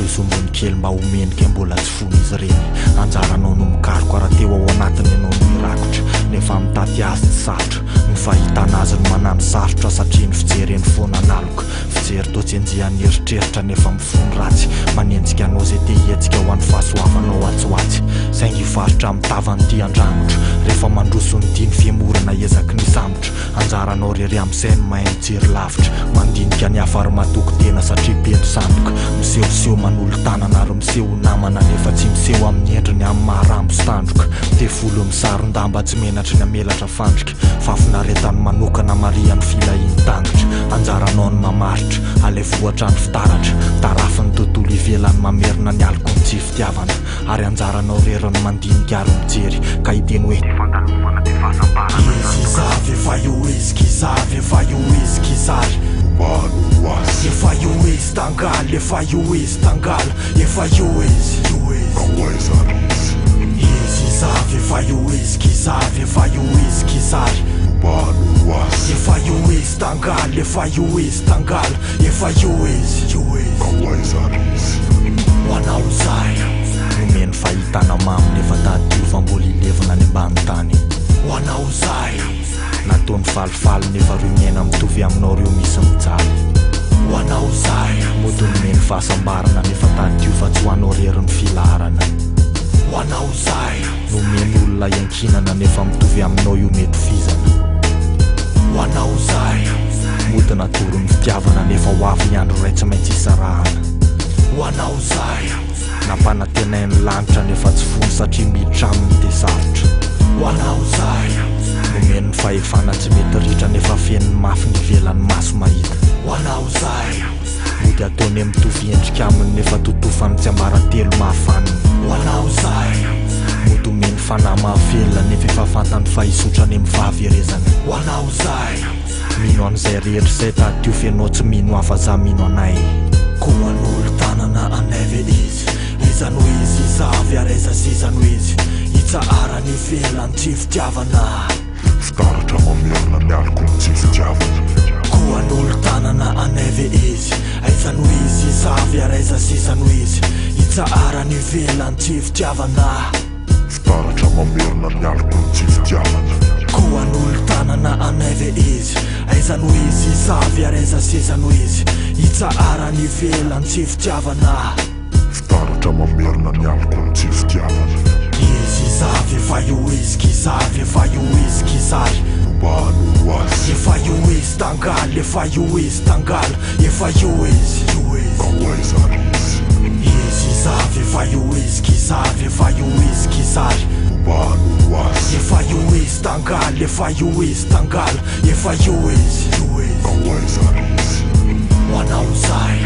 ireo sombony kely mba homenika mbola tsy fony izy reny. Anjaranao no mikaroko raha teo ao anatiny ianao no mirakotra, nefa mitaty azy tsy sarotra. Ny fahitana azy no manano sarotra satria ny fijereny foana analoka. Fijery toa tsy enjihan'ny eritreritra nefa mifony ratsy, manenjika anao zay te hihetsika ho an'ny fahasoavanao atsoatsy. Saingy io faritra mitavany ty andrangotra, rehefa mandroso ny tiany fiemorana ezaky ny samotra. Anjaranao rery amin'ny sainy mahay mijery lavitra, mandinika ny afary matoky tena satria pento sandoka. Misehoseho manolo tanana ary miseho namana nefa tsy miseho amin'ny endriny amin'ny maharambo sy tandroka. Tefolo misaron-damba tsy menatry ny amelatra fandrika, fafinaretany manokana marian'ny filahiny tangitra. Anjaranao ny mamaritra, alevohatra ny fitaratra, tarafiny tontolo ivelany mamerina ny aloko ny tsy fitiavana. Ary anjaranao reriny mandinika ary mijery, ka hiteny hoe fandalovana dia fahasambarana. Izy zavy efa io izy kizavy, efa io izy kizary manoasy, efa io izy tangala, efa io izy tangala, efa io izy izy zavy efa io izy kizavy, efa io izy kizary manoasy, efa io izy tangala, efa io izy tangala, efa io izy hoanao zay nomeny fahitana mamy nefa tadiova mbola ilevina any ambany tany. Hoanao zay nataony falifaly nefa reo miaina mitovy aminao reo misy mijaly. Hoanao zay mody nomeny fahasambarana nefa tadiova tsy hoanao rery ny filarana. Hoanao zay nomeny olona iankinana nefa mitovy aminao io mety fizana. Hoanao zay mody natoro ny fitiavana nefa ho avy ny andro ray tsy maintsy isarahana. Hoanao zay nampanatenainy lanitra nefa tsy fony satria miditra aminy dia sarotra. Hoanao zay nomeny ny fahefana tsy mety ritra nefa feniny mafy ny ivelan'ny maso mahita. Hoanao zay mody ataony mitovy endrika aminy nefa totofany tsy ambaratelo mahafaniny. Hoanao zay mody omeny fanahy mahavelona nefa efa fantany fahisotrany amin'ny fahaverezana. Hoanao zay mino an'izay rehetra zay tadio fianao tsy mino hafa za mino anay. Koa an'olo tanana anay ve izy, izany ho izy izavy areza sy izany ho izy itsahara ny ivelany tsy fitiavana, fitaratra mamerina ny aliko ny tsy fitiavana. Koa an'olo tanana anay ve izy, izany ho izy izavy areza sy izany ho izy itsahara ny ivelany tsy fitiavana, fitaratra mamerina ny aliko ny tsy fitiavana. Koa an'olo tanana anay ve izy, izany ho izy izavy areza sy izany ho izy itsahara ny ivelany tsy fitiavana, fitaratra mamerina ny aliko ny tsy fitiavana. Izy izavy efa io izy kizavy, efa io izy kizary manoasy, efa io izy tangala, efa io izy tangala, efa io izy izy izavy efa io izy kizavy, efa io izy kizary manoasy, efa io izy tangala, efa io izy tangala, efa io izy hoanao zay